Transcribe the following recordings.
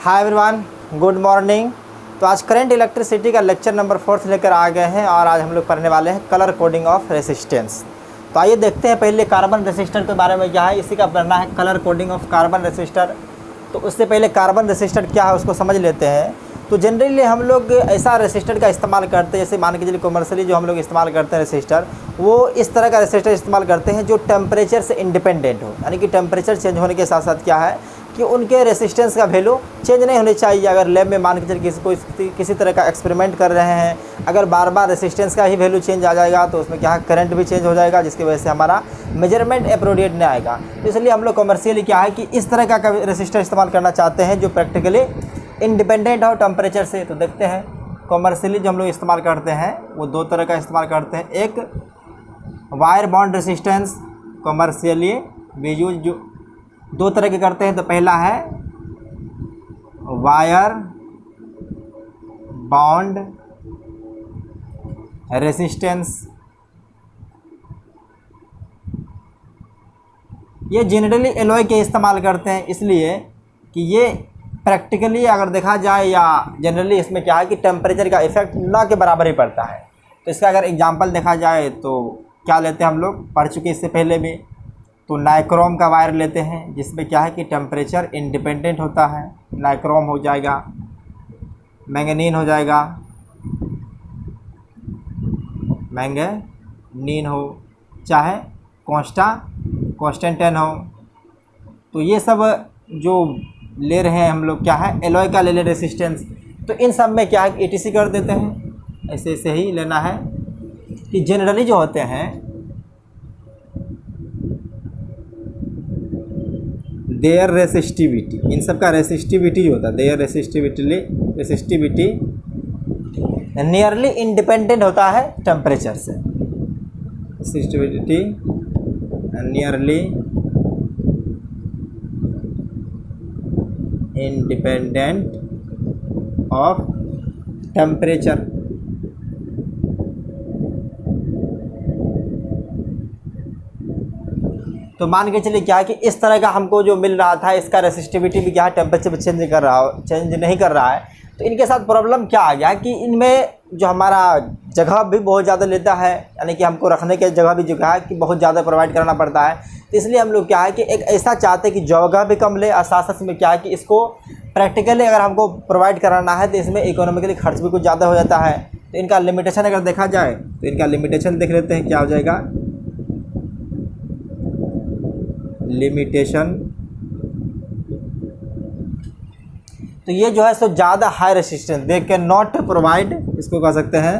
Hi everyone, good morning. तो आज current electricity का लेक्चर नंबर 4 लेकर आ गए हैं और आज हम लोग पढ़ने वाले हैं कलर कोडिंग ऑफ रेसिस्टेंस। तो आइए देखते हैं पहले कार्बन रेसिस्टर के बारे में क्या है। इसी का पढ़ना है colour coding of carbon resistor. तो उससे पहले कार्बन रेसिस्टर क्या है उसको समझ लेते हैं। तो जनरली हम लोग ऐसा रेसिस्टर का इस्तेमाल करते हैं, जैसे मान के चलिए कमर्शियली जो हम लोग इस्तेमाल करते हैं रेसिस्टर, वो इस तरह का रेसिस्टर इस्तेमाल करते हैं जो टेम्परेचर से इंडिपेंडेंट हो। यानी कि टेम्परेचर चेंज होने के साथ साथ क्या है कि उनके रेसिस्टेंस का वैल्यू चेंज नहीं होनी चाहिए। अगर लैब में मान के चलिए किसी तरह का एक्सपेरिमेंट कर रहे हैं, अगर बार बार रेसिस्टेंस का ही वैल्यू चेंज आ जाएगा तो उसमें क्या है करंट भी चेंज हो जाएगा, जिसकी वजह से हमारा मेजरमेंट अप्रोप्रिएट नहीं आएगा। तो इसलिए हम लोग कमर्शियली क्या है कि इस तरह का रेसिस्टर इस्तेमाल करना चाहते हैं जो प्रैक्टिकली इंडिपेंडेंट हो टेम्परेचर से। तो देखते हैं कमर्शियली जो हम लोग इस्तेमाल करते हैं वो दो तरह का इस्तेमाल करते हैं। एक wire bond resistance commercially we use जो दो तरह के करते हैं। तो पहला है वायर बॉन्ड रेसिस्टेंस। ये जनरली एलॉय के इस्तेमाल करते हैं, इसलिए कि ये प्रैक्टिकली अगर देखा जाए या जनरली इसमें क्या है कि टेम्परेचर का इफेक्ट ना के बराबर ही पड़ता है। तो इसका अगर एग्जांपल देखा जाए तो क्या लेते हैं, हम लोग पढ़ चुके इससे पहले भी। तो नाइक्रोम का वायर लेते हैं जिसमें क्या है कि टेम्परेचर इंडिपेंडेंट होता है। नाइक्रोम हो जाएगा, मैंगनीन हो जाएगा, मैंगनीन हो, चाहे कॉन्स्टेंटेन हो। तो ये सब जो ले रहे हैं हम लोग क्या है एलॉय का ले रेसिस्टेंस। तो इन सब में क्या है ETC कर देते हैं। ऐसे ऐसे ही लेना है कि जनरली जो होते हैं देयर रेसिस्टिविटी, इन सब का रेसिस्टिविटी जो होता है देयर रेसिस्टिविटी नियरली इंडिपेंडेंट होता है टेम्परेचर से। Resistivity nearly independent of temperature. तो मान के चलिए क्या है कि इस तरह का हमको जो मिल रहा था इसका रेसिस्टिविटी भी क्या है टेम्परेचर चेंज नहीं कर रहा है। तो इनके साथ प्रॉब्लम क्या आ गया कि इनमें जो हमारा जगह भी बहुत ज़्यादा लेता है, यानी कि हमको रखने के जगह भी जो क्या है कि बहुत ज़्यादा प्रोवाइड करना पड़ता है। तो इसलिए हम लोग क्या है कि एक ऐसा चाहते हैं कि जगह भी कम ले और साथ साथ में क्या है कि इसको प्रैक्टिकली अगर हमको प्रोवाइड कराना है तो इसमें इकोनॉमिकली खर्च भी कुछ ज़्यादा हो जाता है। तो इनका लिमिटेशन अगर देखा जाए तो इनका लिमिटेशन देख लेते हैं क्या हो जाएगा। लिमिटेशन तो ये जो है सो ज़्यादा high resistance they can not provide, इसको कह सकते हैं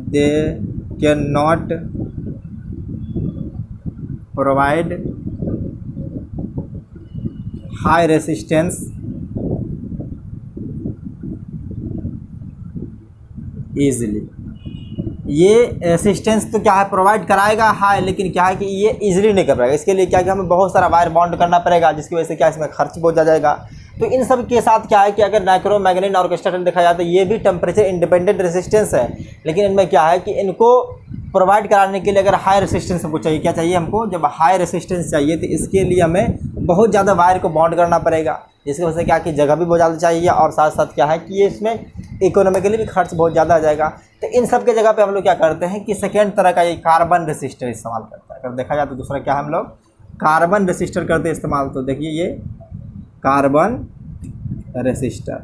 they can not provide high resistance easily. ये रेसिस्टेंस तो क्या है प्रोवाइड कराएगा हाई, लेकिन क्या है कि ये इजीली नहीं कर पाएगा। इसके लिए क्या है कि हमें बहुत सारा वायर बॉन्ड करना पड़ेगा, जिसकी वजह से क्या इसमें खर्च बहुत ज़्यादा जाएगा। तो इन सब के साथ क्या है कि अगर नाइक्रोम, मैंगनीन और कॉन्स्टेंटेन देखा जाए तो ये भी टेम्परेचर इंडिपेंडेंट रेसिस्टेंस है, लेकिन इनमें क्या है कि इनको प्रोवाइड कराने के लिए अगर हाई रेसिस्टेंस हमको चाहिए, क्या चाहिए हमको, जब हाई रेसिस्टेंस चाहिए तो इसके लिए हमें बहुत ज़्यादा वायर को बॉन्ड करना पड़ेगा, जिसकी वजह से क्या कि जगह भी बहुत ज़्यादा चाहिए और साथ साथ क्या है कि ये इसमें इकोनॉमिकली भी खर्च बहुत ज़्यादा आ जाएगा। तो इन सब के जगह पे हम लोग क्या करते हैं कि सेकेंड तरह का ये कार्बन रेसिस्टर इस्तेमाल करता है। अगर देखा जाए तो दूसरा क्या हम लोग कार्बन रेसिस्टर करते हैं इस्तेमाल। तो देखिए ये कार्बन रेसिस्टर।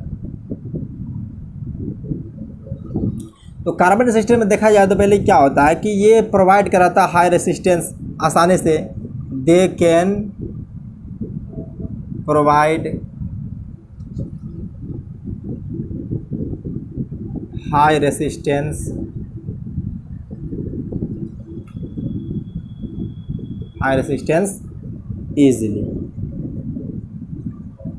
तो कार्बन रेसिस्टर में देखा जाए तो पहले क्या होता है कि ये प्रोवाइड कराता है हाई रेसिस्टेंस आसानी से। They can provide high resistance easily,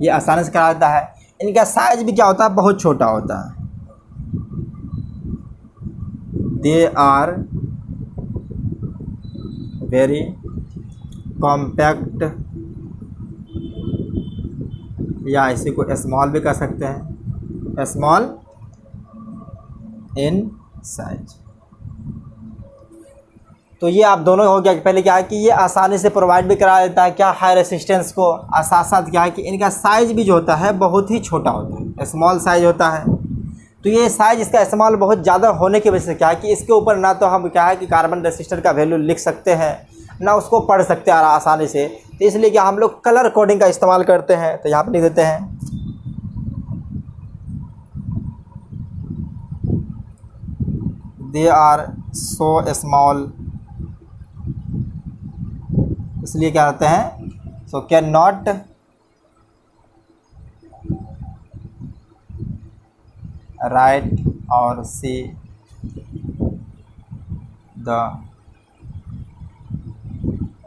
ये आसानी से करा देता है। इनका साइज भी क्या होता है बहुत छोटा होता है। दे आर वेरी कॉम्पैक्ट, या इसी को स्मॉल भी कर सकते हैं, स्मॉल इन साइज। तो ये आप दोनों हो गया। पहले क्या है कि ये आसानी से प्रोवाइड भी करा देता है क्या, हाई रेसिस्टेंस को, और साथ साथ क्या है कि इनका साइज़ भी जो होता है बहुत ही छोटा होता है, स्मॉल साइज़ होता है। तो ये साइज़ इसका इस्तेमाल बहुत ज़्यादा होने की वजह से क्या है कि इसके ऊपर ना तो हम क्या है कि कार्बन रेसिस्टर का वैल्यू लिख सकते हैं, ना उसको पढ़ सकते हैं आसानी से। तो इसलिए क्या हम लोग कलर कोडिंग का इस्तेमाल करते हैं। तो यहाँ पर लिख देते हैं दे आर सो स्मॉल, इसलिए क्या कहते हैं, सो कैन नॉट राइट और see the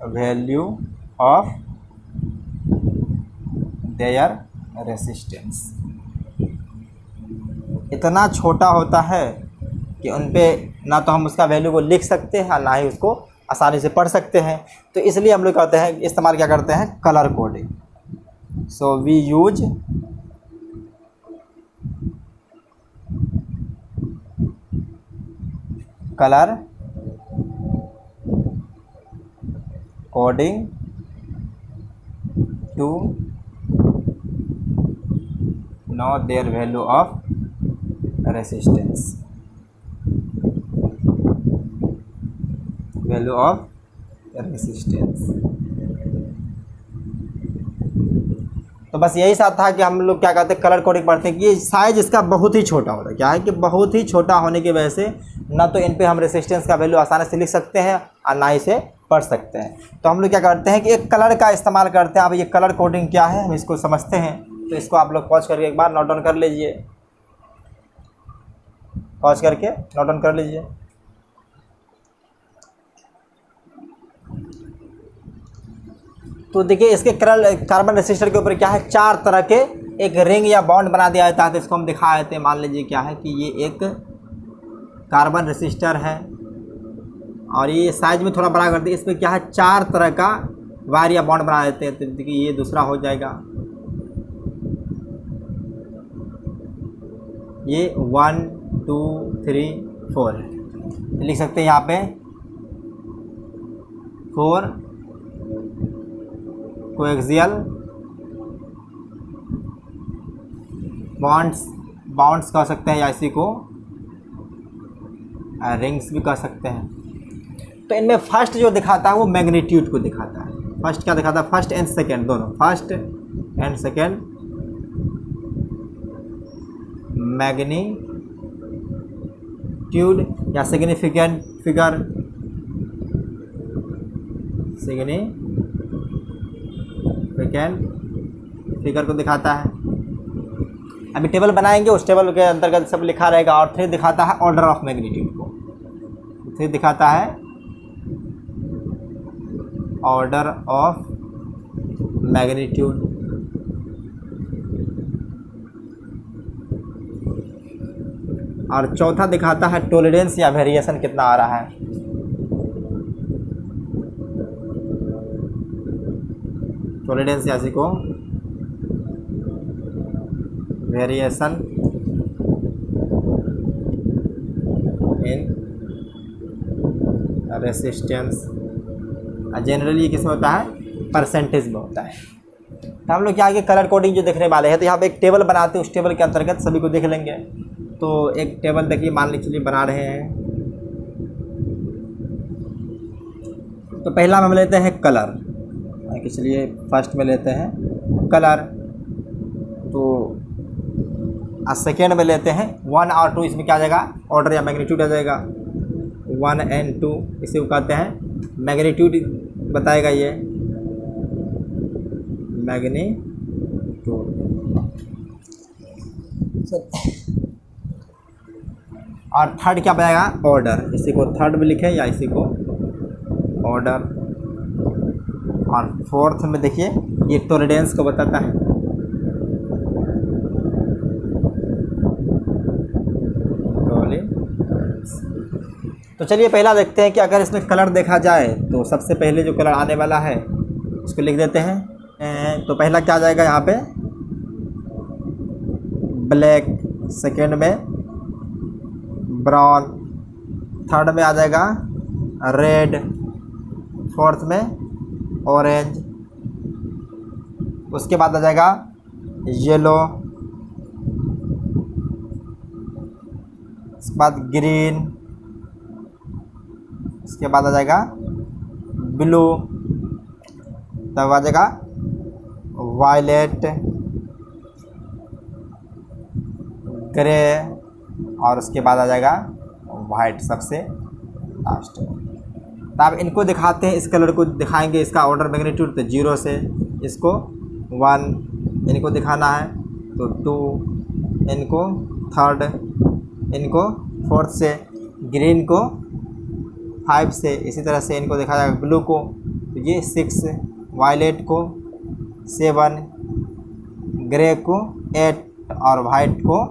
value of there resistance. इतना छोटा होता है कि उन पे ना तो हम उसका वैल्यू को लिख सकते हैं, ना ही उसको आसानी से पढ़ सकते हैं। तो इसलिए हम लोग कहते हैं इस्तेमाल क्या करते हैं, colour coding. So we use colour coding to know their value of resistance, value of resistance. तो बस यही साथ था कि हम लोग क्या कहते हैं, कलर कोडिंग पढ़ते हैं कि ये साइज इसका बहुत ही छोटा होता है। क्या है कि बहुत ही छोटा होने की वजह से ना तो इन पे हम रेसिस्टेंस का वैल्यू आसानी से लिख सकते हैं और ना ही इसे पढ़ सकते हैं। तो हम लोग क्या करते हैं कि एक कलर का इस्तेमाल करते हैं। अब ये कलर कोडिंग क्या है हम इसको समझते हैं। तो इसको आप लोग पॉज करके एक बार नोट डाउन कर लीजिए, पॉज करके नोट डाउन कर लीजिए। तो देखिए इसके कार्बन रेसिस्टर के ऊपर क्या है, 4 तरह के एक रिंग या बॉन्ड बना दिया जाता है। तो इसको हम दिखा देते हैं। मान लीजिए क्या है कि ये एक कार्बन रेसिस्टर है और ये साइज में थोड़ा बड़ा करते हैं। इस पर क्या है 4 तरह का वायर या बॉन्ड बना देते हैं। तो देखिए ये दूसरा हो जाएगा, ये 1 2 3 4 है। लिख सकते हैं यहाँ पे 4 कोएक्सियल बॉन्ड्स कह सकते हैं या इसी को रिंग्स भी कह सकते हैं। तो इनमें फर्स्ट जो दिखाता है वो मैग्नीट्यूड को दिखाता है। फर्स्ट क्या दिखाता है, फर्स्ट एंड सेकेंड दोनों, फर्स्ट एंड सेकेंड मैग्नीट्यूड या सिग्निफिकेंट फिगर, फिगर को दिखाता है। अभी टेबल बनाएंगे, उस टेबल के अंतर्गत सब लिखा रहेगा। और 3 दिखाता है ऑर्डर ऑफ मैग्नीट्यूड को, 3 दिखाता है ऑर्डर ऑफ मैग्नीट्यूड। और चौथा दिखाता है टॉलरेंस या वेरिएशन कितना आ रहा है। टॉलरेंस या इसी को वेरिएशन इन रेसिस्टेंस। जनरली किस में होता है, परसेंटेज में होता है। तो हम लोग क्या आगे कलर कोडिंग जो देखने वाले हैं। तो यहाँ पे एक टेबल बनाते हैं, उस टेबल के अंतर्गत सभी को देख लेंगे। तो एक टेबल देखिए, मान लीजिए बना रहे हैं। तो पहला हम लेते हैं कलर, इसलिए फर्स्ट में लेते हैं कलर। तो सेकेंड में लेते हैं 1 और 2, इसमें क्या आ जाएगा, ऑर्डर या मैग्नीट्यूड आ जाएगा। 1 और 2 इसे को कहते हैं मैग्नीट्यूड बताएगा ये मैग्नीट्यूड। और थर्ड क्या बताएगा, ऑर्डर। इसी को थर्ड में लिखें या इसी को ऑर्डर। और फोर्थ में देखिए ये टॉलरेंस को बताता है। तो चलिए पहला देखते हैं कि अगर इसमें कलर देखा जाए तो सबसे पहले जो कलर आने वाला है उसको लिख देते हैं। तो पहला क्या आ जाएगा यहाँ पे, ब्लैक। सेकेंड में ब्राउन। थर्ड में आ जाएगा रेड, फोर्थ में ऑरेंज, उसके बाद आ जाएगा येलो, उसके बाद ग्रीन, उसके बाद आ जाएगा ब्लू, तब आ जाएगा वायलेट, ग्रे, और उसके बाद आ जाएगा वाइट सबसे लास्ट। तो आप इनको दिखाते हैं, इस कलर को दिखाएंगे, इसका ऑर्डर मैग्नीट्यूड तो 0 से इसको 1, इनको दिखाना है तो 2, इनको 3rd, इनको 4th से, ग्रीन को 5 से, इसी तरह से इनको देखा जाएगा ब्लू को तो ये 6, वायलेट को 7, ग्रे को 8 और वाइट को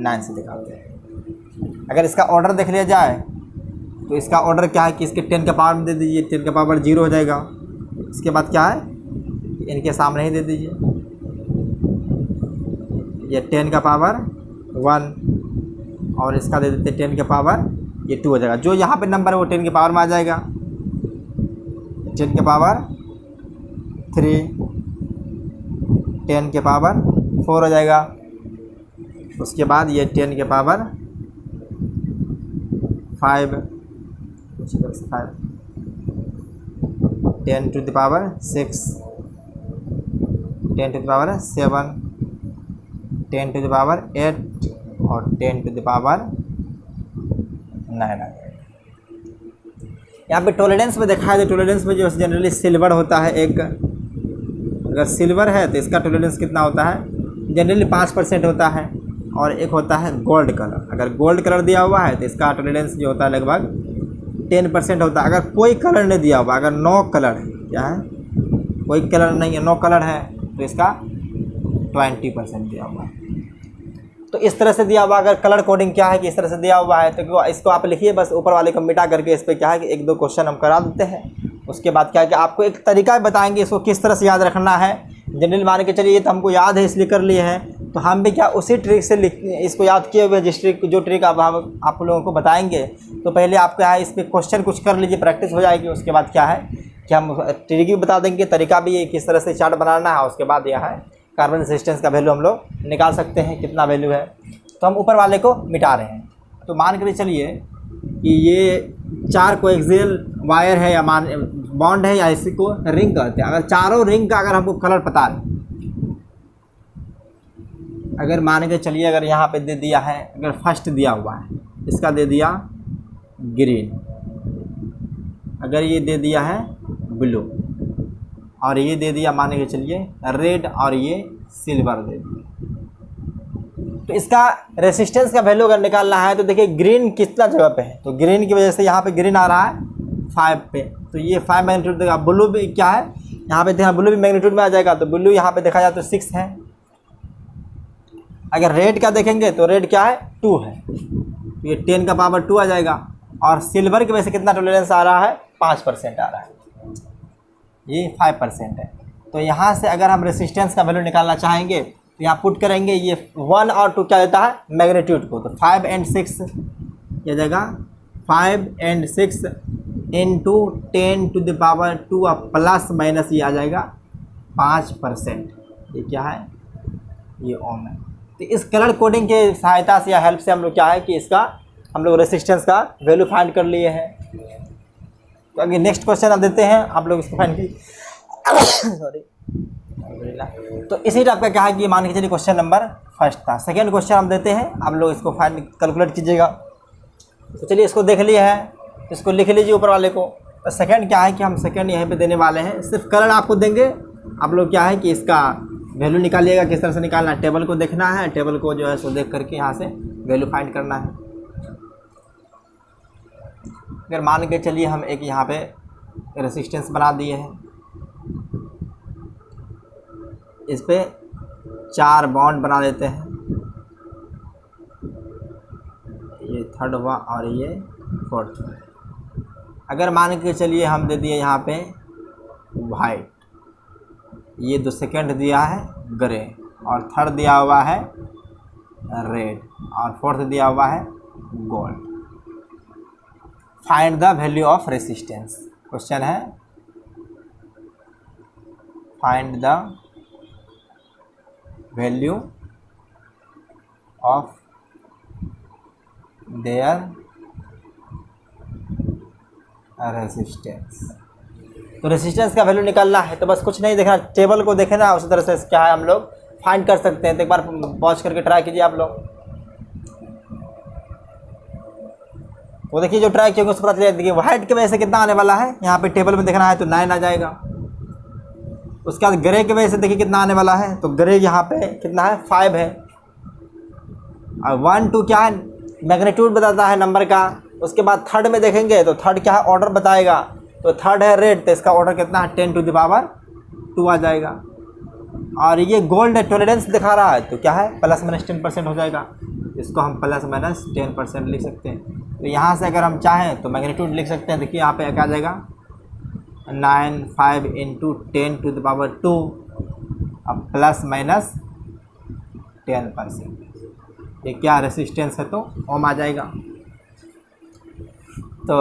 9 से दिखाते हैं। अगर इसका ऑर्डर देख लिया जाए तो इसका ऑर्डर क्या है कि इसके 10 का पावर दे दीजिए, 10 का पावर 0 हो जाएगा। इसके बाद क्या है, इनके सामने ही दे दीजिए, ये 10 का पावर 1 और इसका दे देते 10 का पावर ये 2 हो जाएगा। जो यहाँ पे नंबर है वो 10 के पावर में आ जाएगा, 10 के पावर 3, 10 के पावर 4 हो जाएगा। उसके बाद ये 10 के power 5, 10 to the power 6, 10 to the power 7, 10 to the power 8 और 10 टू द पावर 9 आ जाएगा। यहाँ पे टॉलरेंस में देखा है तो टॉलरेंस में जो जनरली सिल्वर होता है एक, अगर सिल्वर है तो इसका टॉलरेंस कितना होता है, जनरली 5% होता है, और एक होता है गोल्ड कलर। अगर गोल्ड कलर दिया हुआ है तो इसका टॉलरेंस जो होता है लगभग 10% होता है। अगर कोई कलर नहीं दिया हुआ, अगर नो कलर है, क्या है, कोई कलर नहीं है, नो कलर है, तो इसका 20% दिया हुआ है। तो इस तरह से दिया हुआ, अगर कलर कोडिंग क्या है कि इस तरह से दिया हुआ है तो इसको आप लिखिए, बस ऊपर वाले को मिटा करके इस पर क्या है कि 1-2 क्वेश्चन हम करा देते हैं। उसके बाद क्या है कि आपको एक तरीका बताएंगे इसको किस तरह से याद रखना है। जनरल मान के चलिए ये तो हमको याद है इसलिए कर लिए हैं, तो हम भी क्या उसी ट्रिक से इसको याद किए हुए, जिस ट्रिक जो ट्रिक आप लोगों को बताएंगे, तो पहले आप क्या है इस पर क्वेश्चन कुछ कर लीजिए, प्रैक्टिस हो जाएगी। उसके बाद क्या है कि हम ट्रिक भी बता देंगे, तरीका भी किस तरह से चार्ट बनाना है। उसके बाद यह है कार्बन रेजिस्टेंस का वैल्यू हम लोग निकाल सकते हैं कितना वैल्यू है। तो हम ऊपर वाले को मिटा रहे हैं, तो मान कर चलिए कि ये 4 कोएक्सियल वायर है या बॉन्ड है, या इसी को रिंग कहते हैं। अगर चारों रिंग का अगर हमको कलर पता है, अगर मान के चलिए अगर यहाँ पे दे दिया है, अगर फर्स्ट दिया हुआ है इसका दे दिया ग्रीन, अगर ये दे दिया है ब्लू, और ये दे दिया मान के चलिए रेड, और ये सिल्वर दे दिया, तो इसका रेसिस्टेंस का वैल्यू अगर निकालना है तो देखिए ग्रीन कितना जगह पे है, तो ग्रीन की वजह से यहाँ पे ग्रीन आ रहा है 5 पे, तो ये 5 मैग्नीट्यूड देगा। ब्लू भी क्या है यहाँ पे देखा, ब्लू भी मैग्नीट्यूड में आ जाएगा, तो ब्लू यहाँ पे देखा जाए तो 6 है। अगर रेड का देखेंगे तो रेड क्या है 2 है, तो ये 10 का पावर 2 आ जाएगा। और सिल्वर की वजह से कितना टॉलरेंस आ रहा है 5% आ रहा है, ये 5% है। तो यहाँ से अगर हम रेसिस्टेंस का वैल्यू निकालना चाहेंगे तो यहाँ पुट करेंगे ये 1 और 2 क्या देता है मैग्नीट्यूड को, तो 5 और 6 ये जाएगा 5 और 6 इंटू 10 टू द पावर 2 और प्लस माइनस ये आ जाएगा 5%। ये क्या है, ये ओम है। तो इस कलर कोडिंग के सहायता से या हेल्प से हम लोग क्या है कि इसका हम लोग रेसिस्टेंस का वैल्यू फाइंड कर लिए हैं। तो अगर नेक्स्ट क्वेश्चन आप देते हैं, आप लोग इसको फाइंड कीजिए। सॉरी। तो इसी टाइप का क्या है कि मान के चलिए क्वेश्चन नंबर फर्स्ट था। सेकेंड क्वेश्चन हम देते हैं, आप लोग इसको फाइंड कैलकुलेट कीजिएगा। तो चलिए इसको देख लिए है, इसको लिख लीजिए ऊपर वाले को। तो सेकेंड क्या है कि हम सेकेंड यहाँ पे देने वाले हैं, सिर्फ कलर आपको देंगे, आप लोग क्या है कि इसका वैल्यू निकालिएगा। किस तरह से निकालना है, टेबल को देखना है, टेबल को जो है सो देख करके यहाँ से वैल्यू फाइंड करना है। अगर मान के चलिए हम एक यहाँ पे रेसिस्टेंस बना दिए हैं, इस पे 4 बॉन्ड बना देते हैं, ये थर्ड हुआ और ये फोर्थ हुआ। अगर मान के चलिए हम दे दिए यहाँ पे वाइट, ये 2 सेकेंड दिया है ग्रे, और थर्ड दिया हुआ है रेड, और फोर्थ दिया हुआ है gold. Find the value of resistance. Question है find the value of there resistance. तो रेसिस्टेंस का वैल्यू निकालना है, तो बस कुछ नहीं देखना, टेबल को देखे ना, उसी तरह से क्या है हम लोग फाइंड कर सकते हैं। तो एक बार पॉज करके ट्राई कीजिए आप लोग। वो देखिए जो ट्राई किया उसको पता चलेगा। देखिए वाइट की वजह से कितना आने वाला है, यहाँ पे टेबल में देखना है तो 9 आ जाएगा। उसके बाद ग्रे की वजह से देखिए कितना आने वाला है, तो ग्रे यहाँ पे कितना है 5 है। और 1 2 क्या है मैग्नीट्यूड बताता है नंबर का। उसके बाद थर्ड में देखेंगे तो थर्ड क्या है ऑर्डर बताएगा, तो थर्ड है रेड, तो इसका ऑर्डर कितना है 10 टू द पावर 2 आ जाएगा। और ये गोल्ड टॉलरेंस दिखा रहा है, तो क्या है ±10% हो जाएगा। इसको हम ±10% लिख सकते हैं। तो यहाँ से अगर हम चाहें तो मैग्नीट्यूड लिख सकते हैं। देखिए यहाँ पे क्या आ जाएगा 9 5 × 10 टू द पावर 2 अब ±10%। ये क्या रेसिस्टेंस है तो ओम आ जाएगा। तो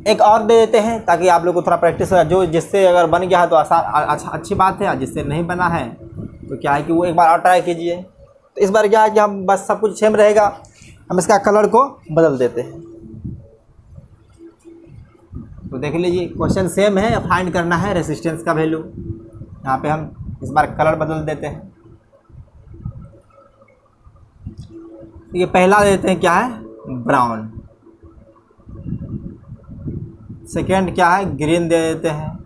एक और दे देते हैं ताकि आप लोग को थोड़ा प्रैक्टिस हो, जो जिससे अगर बन गया है तो आसान अच्छी बात है, जिससे नहीं बना है तो क्या है कि वो एक बार और ट्राई कीजिए। तो इस बार क्या है कि हम बस सब कुछ सेम रहेगा, हम इसका कलर को बदल देते हैं। तो देख लीजिए क्वेश्चन सेम है, फाइंड करना है रेसिस्टेंस का वैल्यू। यहाँ पे हम इस बार कलर बदल देते हैं। ये पहला देते हैं क्या है ब्राउन, सेकेंड क्या है ग्रीन दे देते हैं,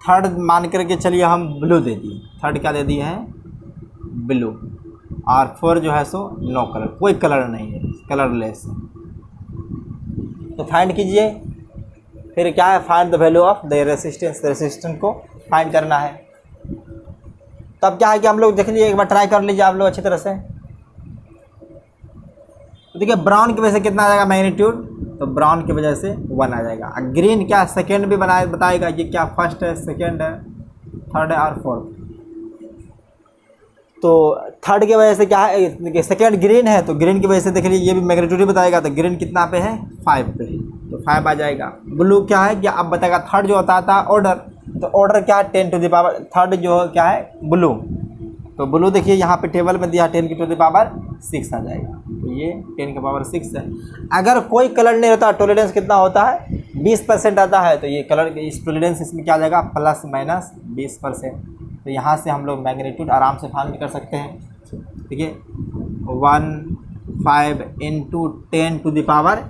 थर्ड मान करके चलिए हम ब्लू दे दिए, थर्ड क्या दे दिए हैं ब्लू, और फोर जो है सो नो कलर, कोई कलर नहीं है, कलरलेस। तो फाइंड कीजिए, फिर क्या है find the value of the resistance, resistance को फाइंड करना है। तब क्या है कि हम लोग देख लीजिए, एक बार ट्राई कर लीजिए आप लोग अच्छी तरह से। तो देखिए ब्राउन की वजह से कितना आ जाएगा मैग्नीट्यूड, तो ब्राउन की वजह से 1 आ जाएगा। ग्रीन क्या सेकेंड भी बताएगा, ये क्या फर्स्ट है, सेकेंड है, थर्ड है और फोर्थ। तो थर्ड की वजह से क्या है सेकेंड ग्रीन है, तो ग्रीन की वजह से देख लीजिए ये भी मैग्नीट्यूड बताएगा। तो ग्रीन कितना पे है 5 पे, तो 5 आ जाएगा। ब्लू क्या है क्या अब बताएगा, थर्ड जो होता था ऑर्डर, तो ऑर्डर क्या है 10 टू द पावर, थर्ड जो क्या है ब्लू, तो ब्लू देखिए यहाँ पे टेबल में दिया 10 टू द पावर 6 आ जाएगा। तो ये 10 की पावर 6 है। अगर कोई कलर नहीं होता, टॉलरेंस कितना होता है 20% आता है, तो ये कलर इस टॉलरेंस इसमें क्या आ जाएगा ±20%। तो यहाँ से हम लोग मैग्नीट्यूड आराम से फाइंड कर सकते हैं। ठीक है 15 × 10 टू द पावर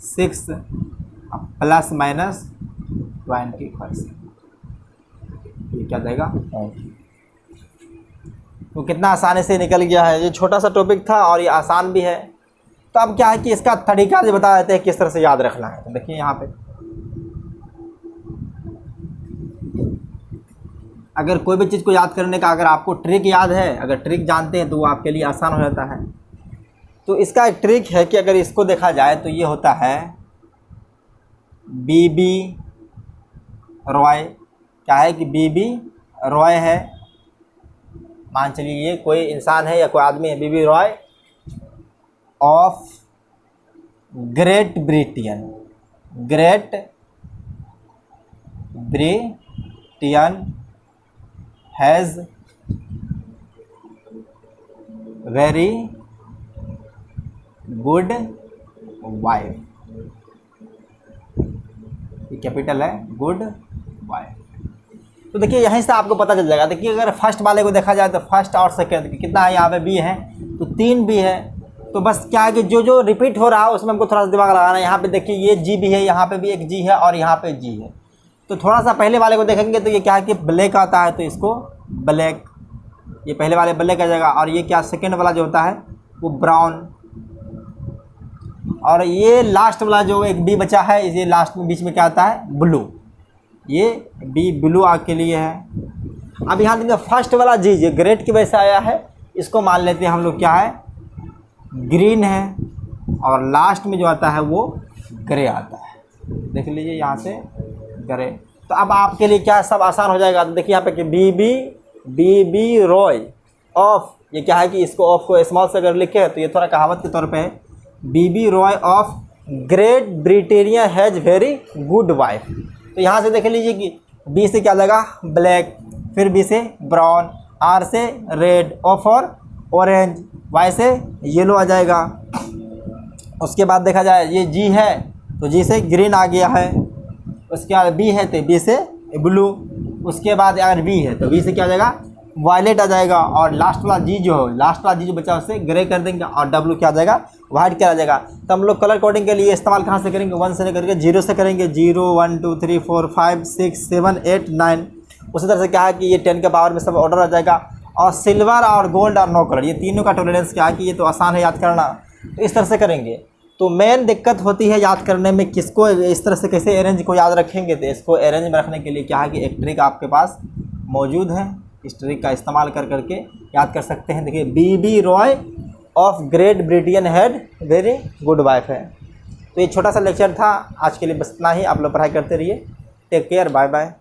6 ±20%, ये क्या देगा। तो कितना आसानी से निकल गया है। ये छोटा सा टॉपिक था और ये आसान भी है। तो अब क्या है कि इसका तरीका जो बता देते हैं किस तरह से याद रखना है। तो देखिए यहाँ पे अगर कोई भी चीज़ को याद करने का अगर आपको ट्रिक याद है, अगर ट्रिक जानते हैं तो वो आपके लिए आसान हो जाता है। तो इसका एक ट्रिक है कि अगर इसको देखा जाए तो ये होता है बीबी रॉय। क्या है कि बीबी रॉय है, मान चलिए ये कोई इंसान है या कोई आदमी है, BB Roy of great Britain, great Britain has very good wife. ये कैपिटल है गुड वाइफ। तो देखिए यहीं से आपको पता चल जाएगा। देखिए अगर फर्स्ट वाले को देखा जाए तो फर्स्ट और सेकेंड कितना है, यहाँ पे बी है तो 3 बी है। तो बस क्या है कि जो जो रिपीट हो रहा है उसमें हमको थोड़ा सा दिमाग लगाना है। यहाँ पे देखिए ये जी भी है, यहाँ पे भी एक जी है और यहाँ पे जी है। तो थोड़ा सा पहले वाले को देखेंगे तो ये क्या है कि ब्लैक आता है, तो इसको ब्लैक, ये पहले वाले ब्लैक आ जाएगा। और ये क्या सेकेंड वाला जो होता है वो ब्राउन, और ये लास्ट वाला जो एक बी बचा है, ये लास्ट में बीच में क्या आता है ब्लू, ये बी ब्लू के लिए है। अब यहाँ देखिए फर्स्ट वाला जी ये ग्रेट की वजह से आया है, इसको मान लेते हैं हम लोग क्या है ग्रीन है, और लास्ट में जो आता है वो ग्रे आता है। देख लीजिए यहाँ से ग्रे। तो अब आपके लिए क्या सब आसान हो जाएगा। तो देखिए यहाँ पे कि बीबी रॉय ऑफ, ये क्या है कि इसको ऑफ को स्मॉल से अगर लिखे तो ये थोड़ा कहावत के तौर पे है, BB Roy of great Britannia has very good wife. तो यहाँ से देख लीजिए कि बी से क्या लगा ब्लैक, फिर बी से ब्राउन, आर से red, O for orange, Y से येलो आ जाएगा। उसके बाद देखा जाए ये जी है तो जी से ग्रीन आ गया है। उसके बाद बी है तो बी से ब्लू। उसके बाद अगर बी है तो बी से क्या आ जाएगा वायलेट आ जाएगा। और लास्ट वाला जी जो बचा उससे ग्रे कर देंगे और डब्लू क्या आ जाएगा वाइट क्या आ जाएगा। तो हम लोग कलर कोडिंग के लिए इस्तेमाल कहाँ से करेंगे 1 से लेकर के 0 से करेंगे। 0 1 2 3 4 5 6 7 8 9। उसी तरह से क्या है कि ये 10 के पावर में सब ऑर्डर आ जाएगा। और सिल्वर और गोल्ड और नो कलर ये तीनों का टॉलरेंस क्या है कि ये तो आसान है याद करना। तो इस तरह से करेंगे। तो मेन दिक्कत होती है याद करने में किसको इस तरह से कैसे अरेंज को याद रखेंगे। तो इसको अरेंज में रखने के लिए क्या है कि एक ट्रिक आपके पास मौजूद है। इस ट्रिक का इस्तेमाल कर करके याद कर सकते हैं। देखिए BB Roy of great Britain had very good wife है। तो ये छोटा सा लेक्चर था आज के लिए, बस इतना ही। आप लोग पढ़ाई करते रहिए। Take care, bye bye.